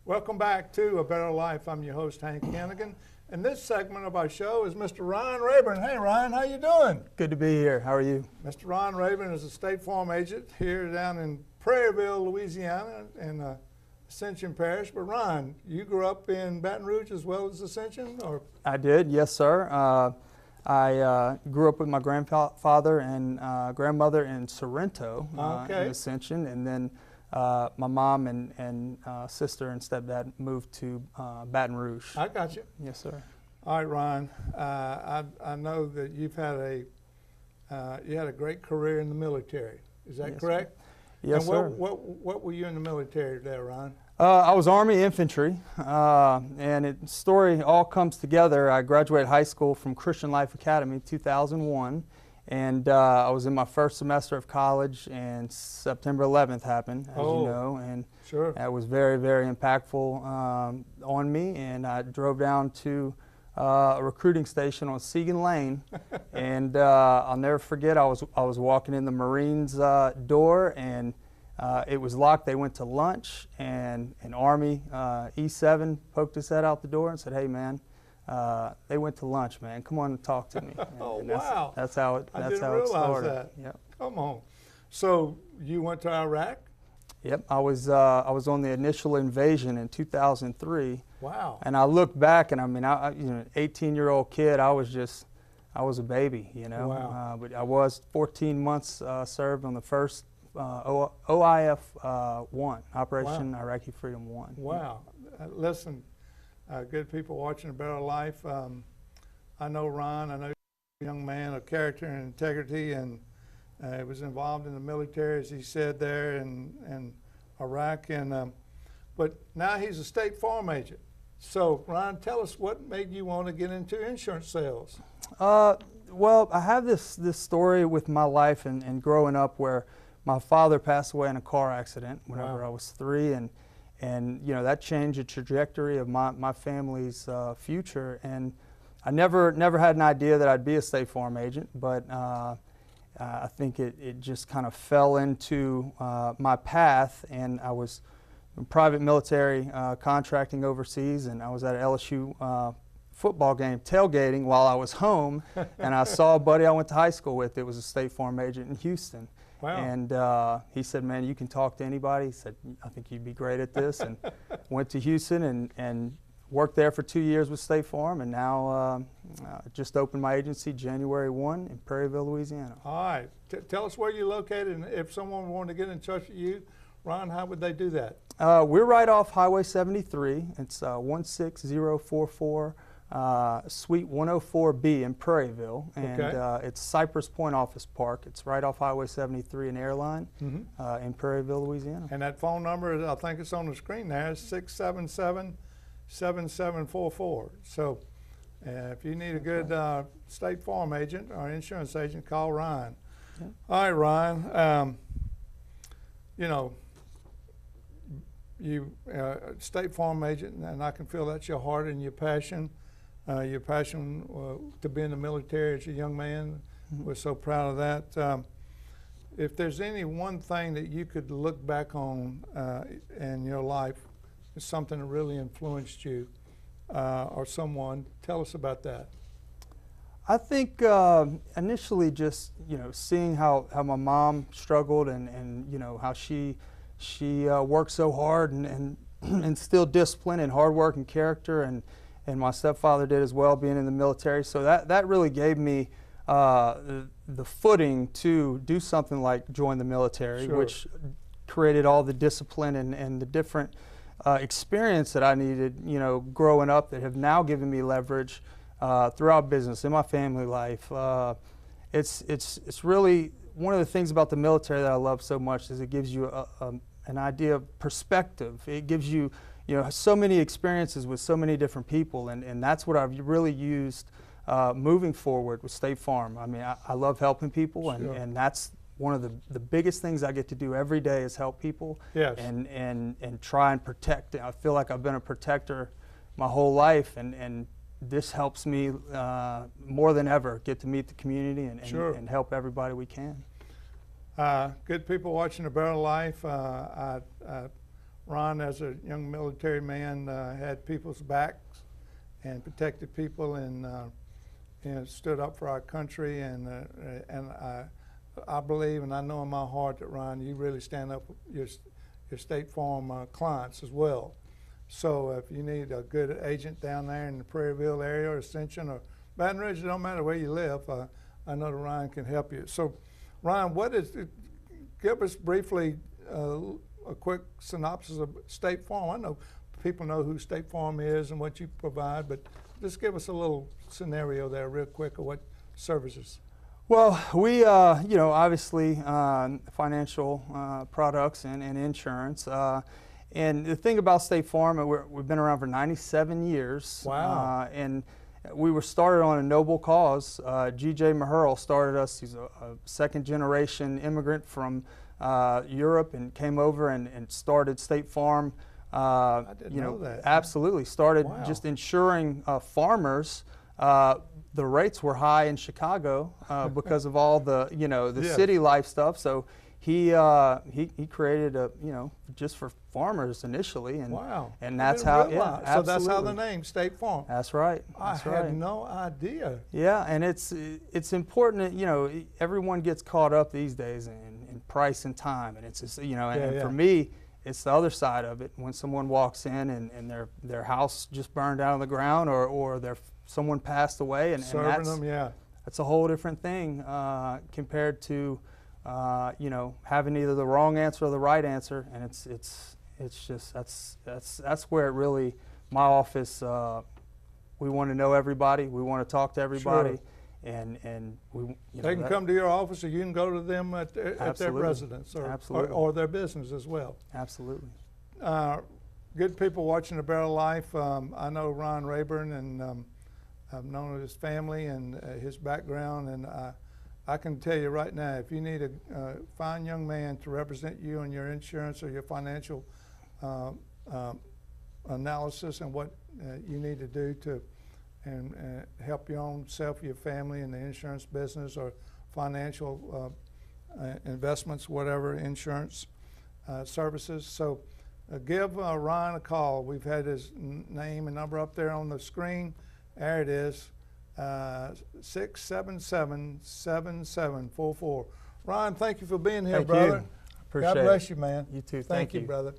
Welcome back to A Better Life. I'm your host, Hank Hannigan. And this segment of our show is Mr. Ron Rayburn. Hey, Ron, how you doing? Good to be here. How are you? Mr. Ron Rayburn is a State Farm agent here down in Prairieville, Louisiana, in Ascension Parish. But Ron, you grew up in Baton Rouge as well as Ascension, or? I did, yes, sir. I grew up with my grandfather and grandmother in Sorrento, in Ascension, and then my mom and sister and stepdad moved to Baton Rouge. I got you. Yes, sir. All right, Ron. I know that you've had a great career in the military. Is that correct? Yes, and sir. What were you in the military there, Ron? I was Army infantry, and the story all comes together. I graduated high school from Christian Life Academy in 2001, and I was in my first semester of college, and September 11th happened, as you know, and that was very, very impactful on me, and I drove down to a recruiting station on Segan Lane, and I'll never forget, I was walking in the Marines door, and it was locked. They went to lunch, and an Army E7 poked his head out the door and said, "Hey, man, they went to lunch, man. Come on and talk to me." And Wow! That's how it I didn't started. realize that. Yep. Come on. So you went to Iraq? Yep. I was on the initial invasion in 2003. Wow! And I look back, and I mean, you know, 18-year-old kid. I was a baby, you know. Wow. But I was 14 months served on the first OIF 1, Operation Iraqi Freedom 1. Wow. Listen, good people watching A Better Life. I know Ron. I know you're a young man of character and integrity, and he was involved in the military, as he said there, in Iraq. But now he's a State Farm agent. So, Ron, tell us what made you want to get into insurance sales? Well, I have this story with my life and growing up where my father passed away in a car accident whenever I was 3, and you know that changed the trajectory of my family's future. And I never had an idea that I'd be a State Farm agent, but I think it just kind of fell into my path, and I was in private military contracting overseas, and I was at an LSU football game tailgating while I was home, and I saw a buddy I went to high school with. It was a State Farm agent in Houston. Wow. And he said, "Man, you can talk to anybody." He said, "I think you'd be great at this." And went to Houston and worked there for 2 years with State Farm, and now just opened my agency January 1 in Prairieville, Louisiana. All right. Tell us where you're located, and if someone wanted to get in touch with you, Ron, how would they do that? We're right off Highway 73. It's 16044. Suite 104B in Prairieville, and it's Cypress Point Office Park. It's right off Highway 73 and Airline in Prairieville, Louisiana. And that phone number, I think it's on the screen there, is 677-7744. So if you need a good State Farm agent or insurance agent, call Ryan. Yeah. All right, Ryan. You know, you State Farm agent, and I can feel that's your heart and your passion. Your passion to be in the military as a young man. We're so proud of that. If there's any one thing that you could look back on in your life, it's something that really influenced you or someone, tell us about that. I think initially just, you know, seeing how my mom struggled and you know, how she worked so hard and instilled discipline and hard work and character, and my stepfather did as well, being in the military. So that really gave me the footing to do something like join the military, which created all the discipline and the different experience that I needed, you know, growing up, that have now given me leverage throughout business, in my family life. It's really one of the things about the military that I love so much is it gives you an idea of perspective. It gives you, you know, so many experiences with so many different people, and that's what I've really used moving forward with State Farm. I mean, I love helping people, and that's one of the biggest things I get to do every day is help people and try and protect. I feel like I've been a protector my whole life, and this helps me more than ever get to meet the community and help everybody we can. Good people watching A Better Life. Ron, as a young military man, had people's backs and protected people and stood up for our country. And I believe, and I know in my heart that, Ron, you really stand up for your State Farm clients as well. So if you need a good agent down there in the Prairieville area or Ascension or Baton Rouge, it don't matter where you live, I know that Ryan can help you. So, Ryan, give us briefly a quick synopsis of State Farm. I know people know who State Farm is and what you provide, but just give us a little scenario there real quick of what services. Well, we, you know, obviously financial products and insurance. And the thing about State Farm, we've been around for 97 years. Wow. And we were started on a noble cause. G.J. Maherl started us. He's a second generation immigrant from Europe and came over and started State Farm. I didn't know that. Absolutely. Started Wow. just insuring farmers. The rates were high in Chicago because of all the, you know, the Yes. city life stuff. So he created a, you know, just for farmers initially, and Wow. and I that's didn't how, realize. yeah, So that's how the absolutely. name State Farm. That's right. I That's had right. no idea. Yeah, and it's important that, you know, everyone gets caught up these days in price and time, and it's just, you know, and Yeah. for me, it's the other side of it. When someone walks in and their house just burned down on the ground, or someone passed away, and Serving that's, them, yeah. that's a whole different thing compared to you know, having either the wrong answer or the right answer, and it's just that's where it really, my office, we want to know everybody, we want to talk to everybody. Sure. And we, you know, They can come to your office, or you can go to them at their Absolutely. residence Absolutely. or their business as well. Absolutely. Good people watching The Better Life. I know Ron Rayburn, and I've known his family and his background, and I can tell you right now, if you need a fine young man to represent you on your insurance or your financial analysis and what you need to do to help your own self, your family in the insurance business or financial investments, whatever, insurance services. So give Ryan a call. We've had his name and number up there on the screen. There it is, 677-7744. Ryan, thank you for being here, Thank brother. you. Appreciate God bless it. you, man. You too. Thank you, brother.